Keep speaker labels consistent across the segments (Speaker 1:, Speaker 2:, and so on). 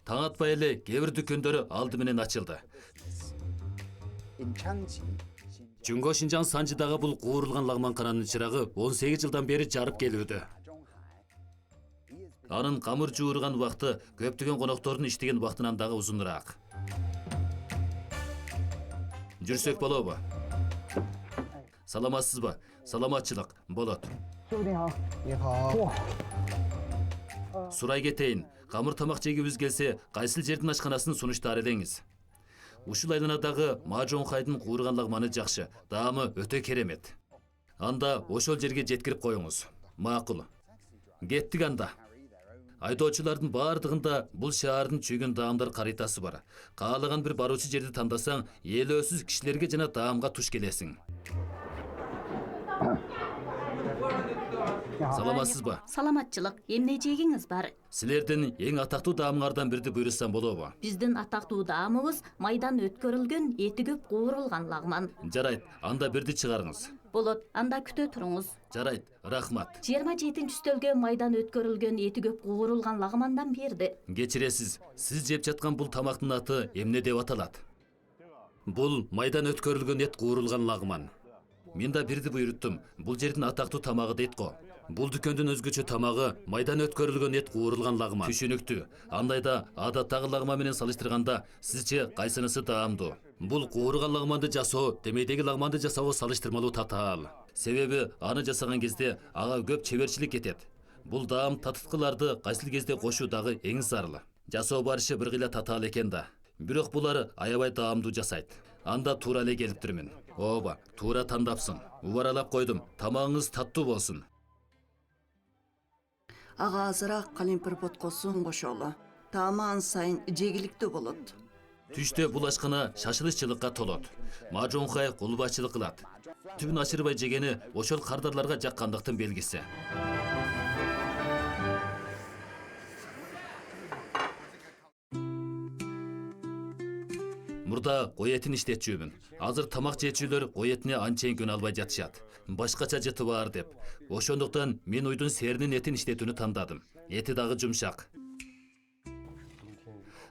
Speaker 1: Таң атпай эле кээ бир дүкөндөр алды менен ачылды. Жөнгө Шинжаң Санжидагы бул куурулган лагманкананын чырагы 18 жылдан бери жарып келүүдө. Анын камыр жуурган убакты көптөгөн коноктордун иштеген убактынан дагы узунураак. Жүрсөк болобу? Саламатсызбы? Саламатчылык болот. Сурай кетейин, камыр тамак жегибиз келсе, кайсыл жердин ашканасын сунуштаар элеңиз. Ушул айланадагы Мажонхайдын куурган лагманы жакшы, даамы өтө керемет. Анда ошол жерге жеткирип коюңуз. Макул. Кеттик анда. Айдоочулардын бардыгында бул шаардын чүйгөн даамдар каритасы бар. Каалаган бир баруучу жерди тандасаң, элөөсүз кишилерге жана даамга туш келесиң. Саламатсызбы?
Speaker 2: Саламатчылык, эмне жегиңиз бар?
Speaker 1: Силердин эң атактуу даамыңардан бирди буйрусам болобу?
Speaker 2: Биздин атактуу даамыбыз майдан өткөрүлгөн эти көп куурулган лагман.
Speaker 1: Жарайт, анда бирди чыгарыңыз.
Speaker 2: Болот, анда күтө туруңуз.
Speaker 1: Жарайт, рахмат.
Speaker 2: 27-стөлгө майдан өткөрүлгөн эти көп куурулган лагмандан берди.
Speaker 1: Кечиресиз, сиз жеп жаткан бул тамактын аты эмне деп аталат? Бул майдан өткөрүлгөн эт куурулган лагман. Мен да бирди буйруттум. Бул жердин атактуу тамагы дейт го. Бул дүкөндүн өзгөчө тамагы майдан өткөрүлгөн эт куурулган лагман. Түшүнүктүү. Андайда адаттагы лагман менен салыштырганда сизче кайсынысы даамдуу? Бул куурулган лагманды жасоо демейдеги лагманды жасоого салыштырмалуу татаал. Себеби аны жасаган кезде ага көп чеберчилик кетет. Бул даам татыткыларды кайсыл кезде кошуу дагы эң зарыл. Жасоо барышы бир кыйла татаал экен да. Бирок булар аябай даамдуу жасайт. Анда туура эле келиптирмин. Ооба, туура тандапсың. Убаралап койдум. Тамагыңыз таттуу болсун.
Speaker 3: Ага азыраак калемпир боткосун кошолу. Таамы ан сайын жегиликтүү болот.
Speaker 1: Түштө бул ашкана шашылышчылыкка толот. Мажонхай кулбачылык кылат. Түбүн ачырбай жегени ошол кардарларга жаккандыктын белгиси. Мурда кой этин иштетчүмүн. Азыр тамак жечүүлөр кой этине анчейин көнө албай жатышат. Башкача жыты бар деп. Ошондуктан мен уйдун серинин этин иштетүүнү тандадым. Эти дагы жумшак.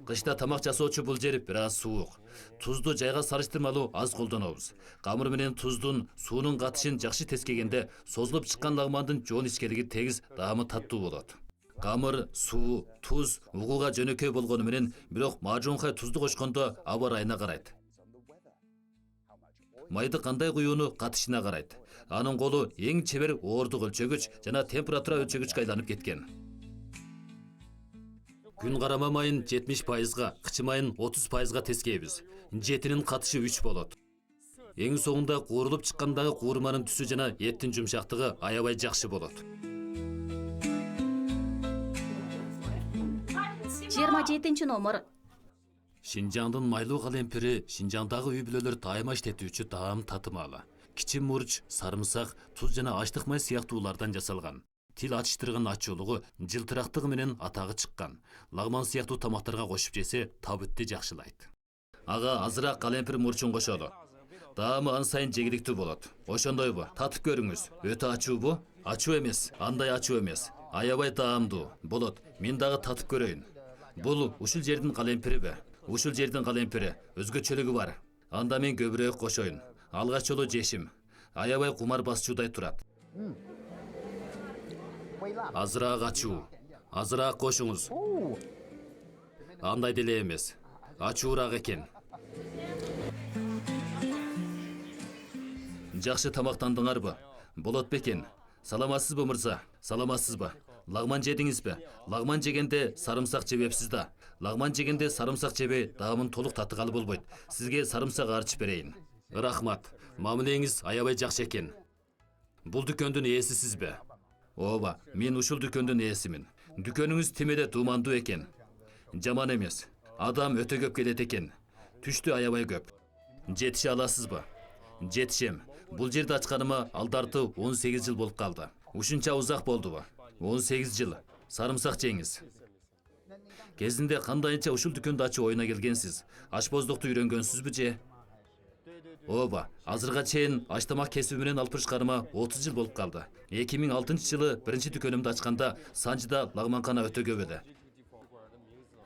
Speaker 1: Кышта тамак жасоочу бул жер бир аз суук. Тузду жайга салыштырмалуу аз колдонобуз. Камыр менен туздун суунун катышын жакшы тескегенде созулуп чыккан лагмандын жоон ичкелиги тегиз, даамы таттуу болот. Камыр, суу, туз угууга жөнөкөй болгону менен, бирок Мажонхай тузду кошкондо аба ырайына карайт. Майды кандай куюуну катышына карайт. Анын колу эң чебер оордук өлчөгүч жана температура өлчөгүчкө айланып кеткен. Күн карама майын 70%, кычы майын 30%га тескейбиз. Жетинин катышы 3 болот. Эң соңунда куурулуп чыккандагы куурманын түсү жана эттин жумшактыгы аябай жакшы болот.
Speaker 2: 27 номер.
Speaker 1: Шинжаңдын майлуу калемпири Шинжаңдагы үй бүлөлөр дайыма иштетүүчү даам татымалы. Кичи мурч, сарымсак, туз жана ачтык май сыяктуулардан жасалган. Тил ачыштырган ачуулугу, жылтырактыгы менен атагы чыккан. Лагман сыяктуу тамактарга кошуп жесе, табытты жакшылайт. Ага азыраак калемпир мурчун кошолу. Даамы ан сайын жегиликтүү болот. Ошондойбу? Татып көрүңүз. Өтө ачуубу? Ачуу эмес, андай ачуу эмес. Аябай даамдуу болот. Мен дагы татып көрөйүн. Бул ушул жердин калемпириби? Ушул жердин калемпири өзгөчөлүгү бар. Анда мен көбүрөөк кошоюн. Алгач жолу жешим. Аябай кумар басчуудай турат. Азыраак ачуу. Азыраак кошуңуз. Андай деле эмес. Ачуураак экен. Жакшы тамактандыңарбы? Болот бекен. Саламатсызбы мырза? Саламатсызбы? Лагман жедиңизби? Лагман жегенде сарымсак жебепсиз да. Лагман жегенде сарымсак жебей даамын толук татыгалы болбойт. Сизге сарымсак арчып берейин. Рахмат. Мамилеңиз аябай жакшы экен. Бул дүкөндүн ээси сизби? Ооба, мен ушул дүкөндүн ээсимин. Дүкөнүңүз тимеде дуумандуу экен. Жаман эмес. Адам өтө көп келет экен. Түштү аябай көп. Жетише аласызбы? Жетишем. Бул жерди ачканыма алдарты 18 жыл болуп калды. Ушунча узак болдубу? 18 жыл. Сарымсак жеңиз. Кезинде кандайынча ушул дүкөндү ачуу оюна келгенсиз? Ашпоздукту үйрөнгөнсүзбү же? Ооба, азырга чейин аштамак кесиби менен алып барышканыма 30 жыл болуп калды. 2006 жылы биринчи дүкөнүмдү ачканда Санжыда лагманкана өтө көп эле.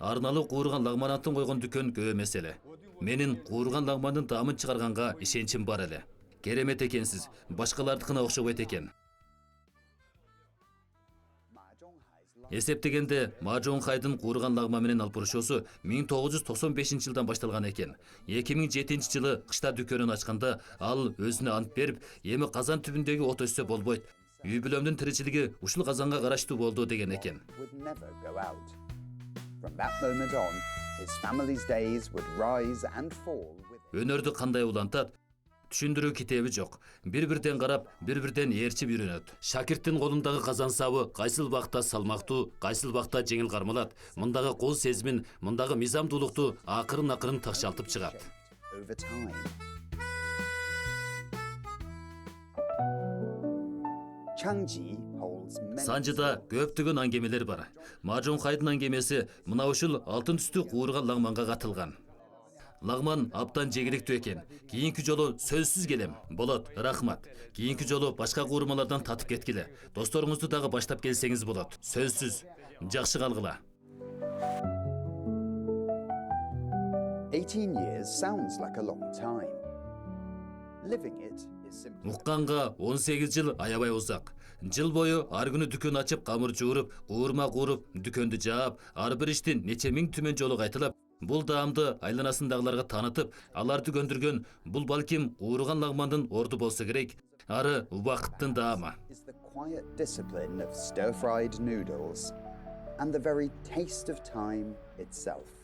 Speaker 1: арналуу куурган лагманаттын койгон дүкөн көп эмес эле. Менин куурган лагмандын даамын чыгарганга ишеничим бар эле. Керемет экенсиз, башкалардыкына окшобойт экен. Эсептегенде Ма Жонхайдын куурган лагма менен алпурушуусу 1995-жылдан башталган экен. 2007-жылы кышта дүкөнүн ачканда ал өзүнө ант берип, эми казан түбүндөгү от өссө болбойт. Үй бүлөмдүн тиричилиги ушул казанга караштуу болду деген экен.
Speaker 4: Would never go out. From that moment on, his family's days would rise and fall with it.
Speaker 1: Өнөрдү кандай улантат? Түшүндүрүү китеби жок. Бир-бирден карап, бир-бирден ээрчип үйрөнөт. Шакирттин колундагы казан сабы кайсыл бакта салмактуу, кайсыл бакта жеңил кармалат. Мындагы кол сезимин, мындагы мизамдуулукту акырын такшалтып чыгат.
Speaker 4: Over time. Changji holds many
Speaker 1: Санжыда көптөгөн аңгемелер бар. Ма Жонхайдын аңгемеси мына ушул алтын түстүү куурган лагманга катылган. Лагман аптан жегиликтүү экен. Кийинки жолу сөзсүз келем. Болот, рахмат. Кийинки жолу башка куурмалардан татып кеткиле. Досторуңузду дагы баштап келсеңиз болот. Сөзсүз. Жакшы калгыла.
Speaker 4: 18 years sounds like a long time. Living it is simply
Speaker 1: Укканга 18 жыл аябай узак. Жыл бою ар күнү дүкөн ачып, камыр жууруп, куурма кууруп, дүкөндү жаап, ар бир иштин нече миң түмөн жолу кайталап, бул даамды айланасындагыларга таанытып, аларды көндүргөн бул балким куурган лагмандын орду болсо керек. Ары убакыттын даамы.
Speaker 4: is the quiet discipline of stir-fried noodles and the very taste of time itself.